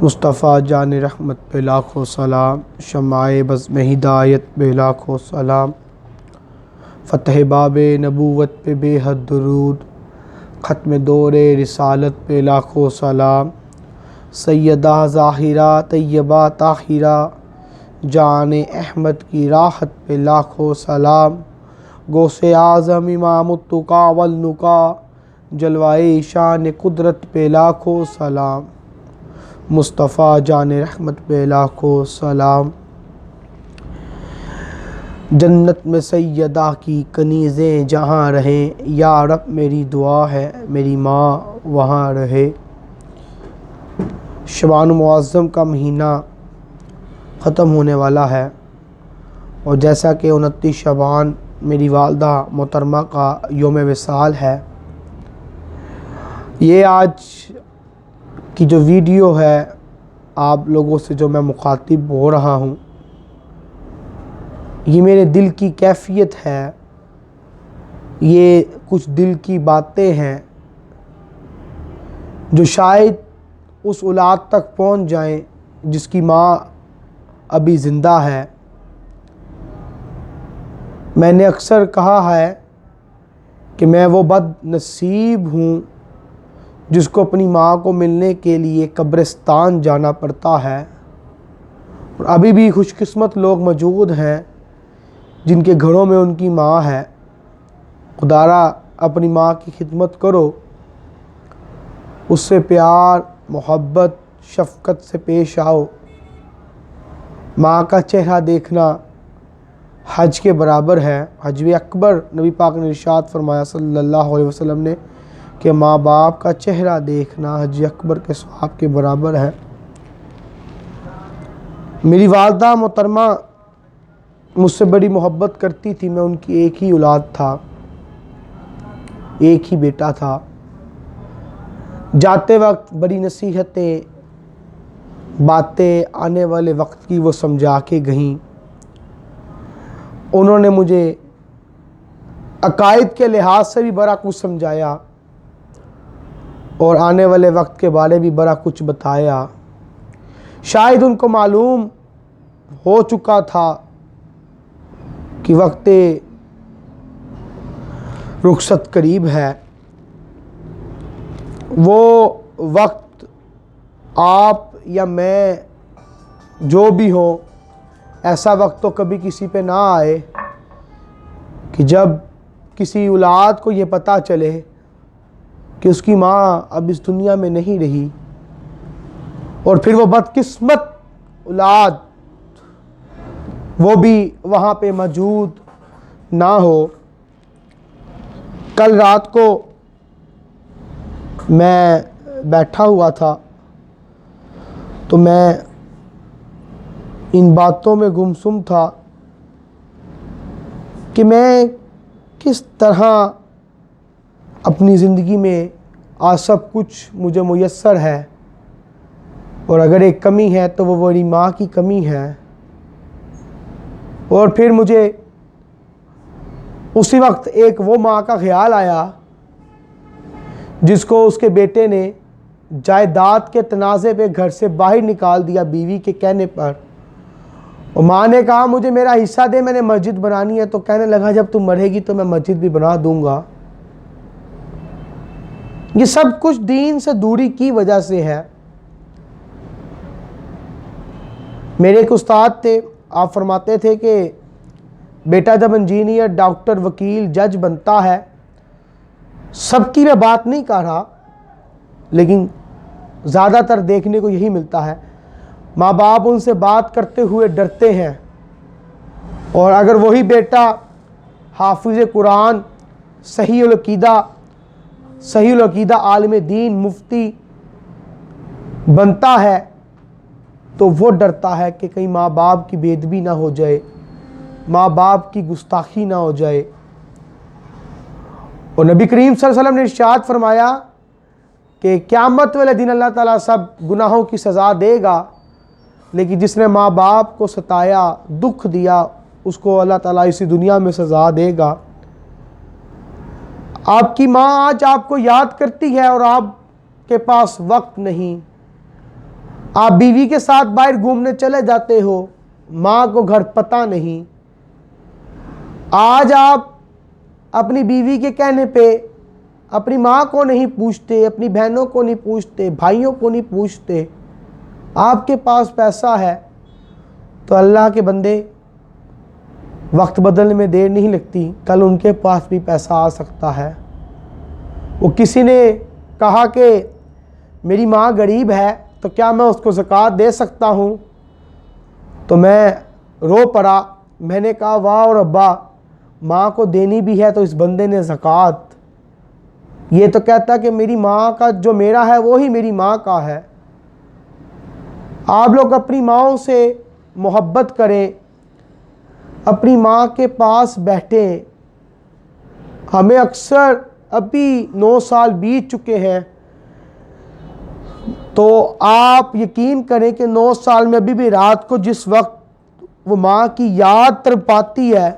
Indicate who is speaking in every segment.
Speaker 1: मुस्तफ़ा जान रहमत पे लाखों सलाम, शमाए बज़्म हिदायत पे लाखों सलाम, फ़तह बाब नबूवत पे बेहद दुरूद, ख़त्म दौरे रिसालत पे लाखों सलाम, सैयदा ज़ाहिरा तैयबा ताहिरा जान अहमद की राहत पे लाखों सलाम, गौसे आज़म इमामुत्तुका वल्नुका जलवाए शान कुदरत पे लाखों सलाम, मुस्तफ़ा जान रहमत पे लाखों सलाम। जन्नत में सैयदा की कनीज़ें जहाँ रहें, या रब मेरी दुआ है मेरी माँ वहाँ रहे। शबान मुअज़्ज़म का महीना ख़त्म होने वाला है और जैसा कि 29 शबान मेरी वालदा मोहतरमा का योम विसाल है, ये आज की जो वीडियो है आप लोगों से जो मैं मुखातिब हो रहा हूँ, ये मेरे दिल की कैफ़ियत है। ये कुछ दिल की बातें हैं जो शायद उस औलाद तक पहुँच जाएं जिसकी माँ अभी ज़िंदा है। मैंने अक्सर कहा है कि मैं वो बदनसीब हूँ जिसको अपनी माँ को मिलने के लिए कब्रिस्तान जाना पड़ता है, और अभी भी खुशकिस्मत लोग मौजूद हैं जिनके घरों में उनकी माँ है। खुदारा अपनी माँ की खिदमत करो, उससे प्यार मोहब्बत शफ़क़त से पेश आओ। माँ का चेहरा देखना हज के बराबर है। हज अकबर नबी पाक ने इरशाद फरमाया सल्लल्लाहु अलैहि वसल्लम ने कि माँ बाप का चेहरा देखना हज अकबर के सवाब के बराबर है। मेरी वालदा मोहतरमा मुझसे बड़ी मोहब्बत करती थी। मैं उनकी एक ही औलाद था, एक ही बेटा था। जाते वक्त बड़ी नसीहतें बातें आने वाले वक्त की वो समझा के गईं। उन्होंने मुझे अकायद के लिहाज से भी बड़ा कुछ समझाया और आने वाले वक्त के बारे भी बड़ा कुछ बताया। शायद उनको मालूम हो चुका था कि वक्त रुखसत करीब है। वो वक्त आप या मैं जो भी हो, ऐसा वक्त तो कभी किसी पे ना आए कि जब किसी औलाद को ये पता चले कि उसकी माँ अब इस दुनिया में नहीं रही और फिर वो बदकिस्मत औलाद वो भी वहाँ पे मौजूद ना हो। कल रात को मैं बैठा हुआ था तो मैं इन बातों में गुमसुम था कि मैं किस तरह अपनी ज़िंदगी में आज सब कुछ मुझे मुयस्सर है, और अगर एक कमी है तो वो मेरी माँ की कमी है। और फिर मुझे उसी वक्त एक वो माँ का ख्याल आया जिसको उसके बेटे ने जायदाद के तनाज़े पे घर से बाहर निकाल दिया बीवी के कहने पर, और माँ ने कहा मुझे मेरा हिस्सा दे, मैंने मस्जिद बनानी है। तो कहने लगा जब तुम मरेगी तो मैं मस्जिद भी बना दूंगा। ये सब कुछ दीन से दूरी की वजह से है। मेरे एक उस्ताद थे, आप फरमाते थे कि बेटा जब इंजीनियर डॉक्टर वकील जज बनता है, सबकी मैं बात नहीं कर रहा लेकिन ज़्यादातर देखने को यही मिलता है, माँ बाप उनसे बात करते हुए डरते हैं। और अगर वही बेटा हाफिज़ कुरान सही अकीदा आलिम दीन मुफ्ती बनता है तो वो डरता है कि कहीं माँ बाप की बेदबी ना हो जाए, माँ बाप की गुस्ताखी ना हो जाए। और नबी करीम सल्लल्लाहु अलैहि वसल्लम ने इरशाद फरमाया कि क़यामत वाले दिन अल्लाह ताला सब गुनाहों की सज़ा देगा, लेकिन जिसने माँ बाप को सताया दुख दिया उसको अल्लाह ताला इसी दुनिया में सज़ा देगा। आपकी माँ आज आपको याद करती है और आपके पास वक्त नहीं, आप बीवी के साथ बाहर घूमने चले जाते हो, माँ को घर पता नहीं। आज आप अपनी बीवी के कहने पे अपनी माँ को नहीं पूछते, अपनी बहनों को नहीं पूछते, भाइयों को नहीं पूछते। आपके पास पैसा है तो अल्लाह के बंदे, वक्त बदलने में देर नहीं लगती, कल उनके पास भी पैसा आ सकता है। वो किसी ने कहा कि मेरी माँ गरीब है तो क्या मैं उसको ज़कात दे सकता हूँ? तो मैं रो पड़ा। मैंने कहा वाह और अब्बा, माँ को देनी भी है तो इस बंदे ने ज़कात। ये तो कहता कि मेरी माँ का जो मेरा है वो ही मेरी माँ का है। आप लोग अपनी माँओं से मोहब्बत करें, अपनी माँ के पास बैठें। हमें अक्सर अभी 9 साल बीत चुके हैं, तो आप यकीन करें कि 9 साल में अभी भी रात को जिस वक्त वो माँ की याद तड़पाती है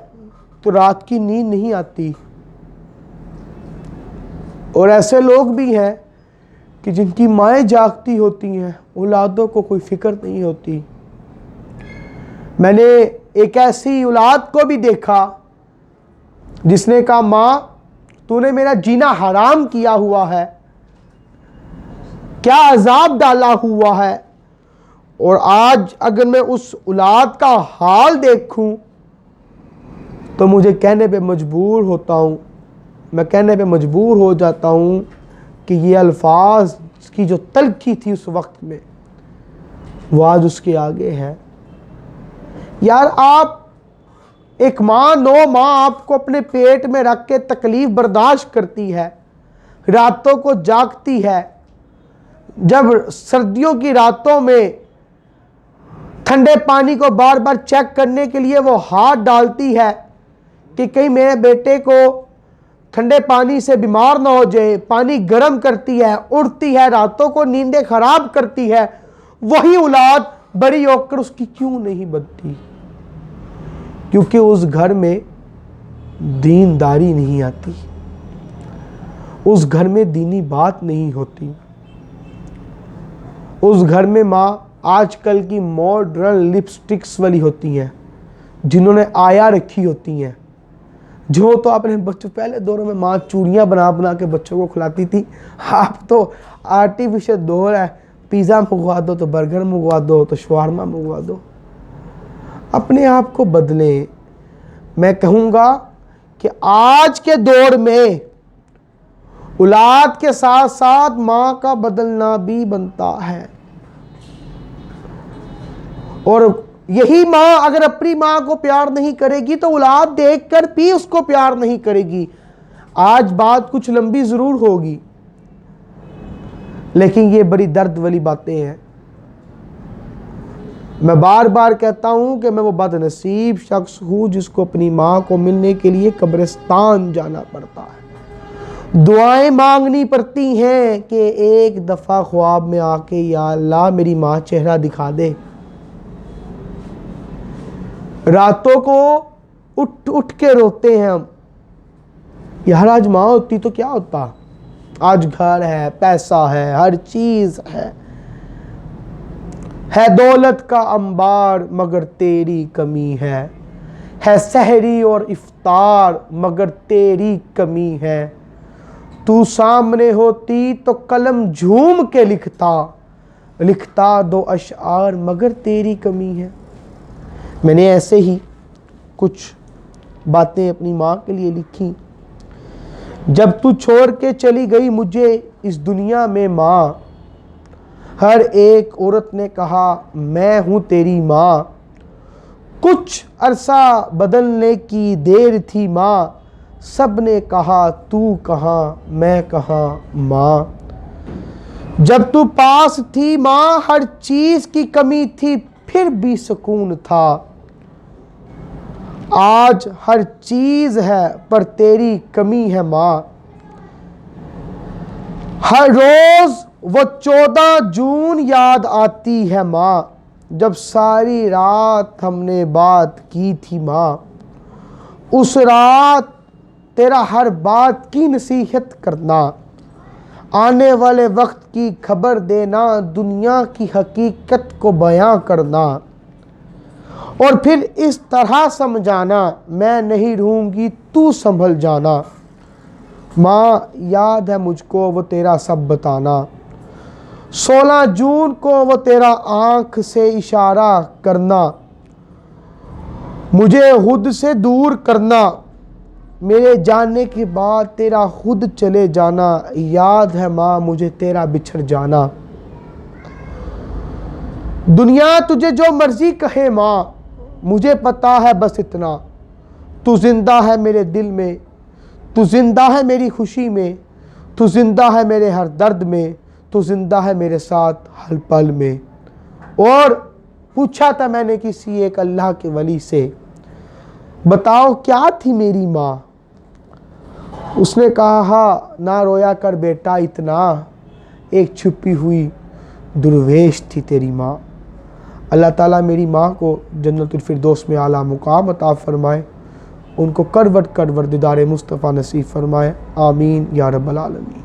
Speaker 1: तो रात की नींद नहीं आती। और ऐसे लोग भी हैं कि जिनकी माएँ जागती होती हैं, औलादों को कोई फिक्र नहीं होती। मैंने एक ऐसी औलाद को भी देखा जिसने कहा माँ तूने मेरा जीना हराम किया हुआ है, क्या अजाब डाला हुआ है। और आज अगर मैं उस औलाद का हाल देखूं तो मुझे कहने पे मजबूर होता हूँ, मैं कहने पे मजबूर हो जाता हूँ कि ये अल्फाज की जो तलखी थी उस वक्त में, वो आज उसके आगे है। यार आप एक माँ, 9 माँ आपको अपने पेट में रख के तकलीफ बर्दाश्त करती है, रातों को जागती है। जब सर्दियों की रातों में ठंडे पानी को बार बार चेक करने के लिए वो हाथ डालती है कि कहीं मेरे बेटे को ठंडे पानी से बीमार ना हो जाए, पानी गर्म करती है, उड़ती है, रातों को नींदें खराब करती है, वही औलाद बड़ी होकर उसकी क्यों नहीं बनती? क्योंकि उस घर में दीनदारी नहीं आती, उस घर में दीनी बात नहीं होती। उस घर में माँ आजकल की मॉडर्न लिपस्टिक्स वाली होती हैं, जिन्होंने आया रखी होती हैं। जो तो अपने बच्चों, पहले दौरों में माँ चूड़ियाँ बना बना के बच्चों को खिलाती थी, आप तो आर्टिफिशियल दौर है, पिज़्ज़ा मंगवा दो तो बर्गर मंगवा दो तो शवारमा मंगवा दो। अपने आप को बदलें। मैं कहूँगा कि आज के दौर में औलाद के साथ साथ माँ का बदलना भी बनता है। और यही माँ अगर अपनी माँ को प्यार नहीं करेगी तो औलाद देखकर भी उसको प्यार नहीं करेगी। आज बात कुछ लंबी जरूर होगी, लेकिन ये बड़ी दर्द वाली बातें हैं। मैं बार बार कहता हूं कि मैं वो बदनसीब शख्स हूं जिसको अपनी माँ को मिलने के लिए कब्रिस्तान जाना पड़ता है, दुआएं मांगनी पड़ती हैं कि एक दफ़ा ख्वाब में आके या अल्लाह मेरी माँ चेहरा दिखा दे। रातों को उठ उठ के रोते हैं हम, यार आज माँ होती तो क्या होता। आज घर है, पैसा है, हर चीज़ है दौलत का अंबार मगर तेरी कमी है सहरी और इफ्तार मगर तेरी कमी है। तू सामने होती तो कलम झूम के लिखता 2 अशआर मगर तेरी कमी है। मैंने ऐसे ही कुछ बातें अपनी माँ के लिए लिखी। जब तू छोड़ के चली गई मुझे इस दुनिया में माँ, हर एक औरत ने कहा मैं हूँ तेरी माँ। कुछ अरसा बदलने की देर थी माँ, सब ने कहा तू कहाँ मैं कहाँ माँ। जब तू पास थी माँ हर चीज़ की कमी थी फिर भी सुकून था। आज हर चीज़ है पर तेरी कमी है माँ। हर रोज़ वो 14 जून याद आती है माँ, जब सारी रात हमने बात की थी माँ। उस रात तेरा हर बात की नसीहत करना, आने वाले वक्त की खबर देना, दुनिया की हकीकत को बयां करना और फिर इस तरह समझाना, मैं नहीं रहूँगी तू संभल जाना। माँ याद है मुझको वो तेरा सब बताना, 16 जून को वो तेरा आँख से इशारा करना, मुझे खुद से दूर करना, मेरे जाने के बाद तेरा खुद चले जाना। याद है माँ मुझे तेरा बिछड़ जाना। दुनिया तुझे जो मर्जी कहे माँ, मुझे पता है बस इतना, तू जिंदा है मेरे दिल में, तू जिंदा है मेरी खुशी में, तू जिंदा है मेरे हर दर्द में, तू जिंदा है मेरे साथ हर पल में। और पूछा था मैंने किसी एक अल्लाह के वली से, बताओ क्या थी मेरी माँ? उसने कहा ना रोया कर बेटा इतना, एक छुपी हुई दुर्वेश थी तेरी माँ। अल्लाह ताला मेरी माँ को जन्नतुल फिरदौस में आला मुकाम अता फरमाए, उनको करवट करवट दीदार मुस्तफ़ा नसीब फरमाए। आमीन या रब्बल आलमीन।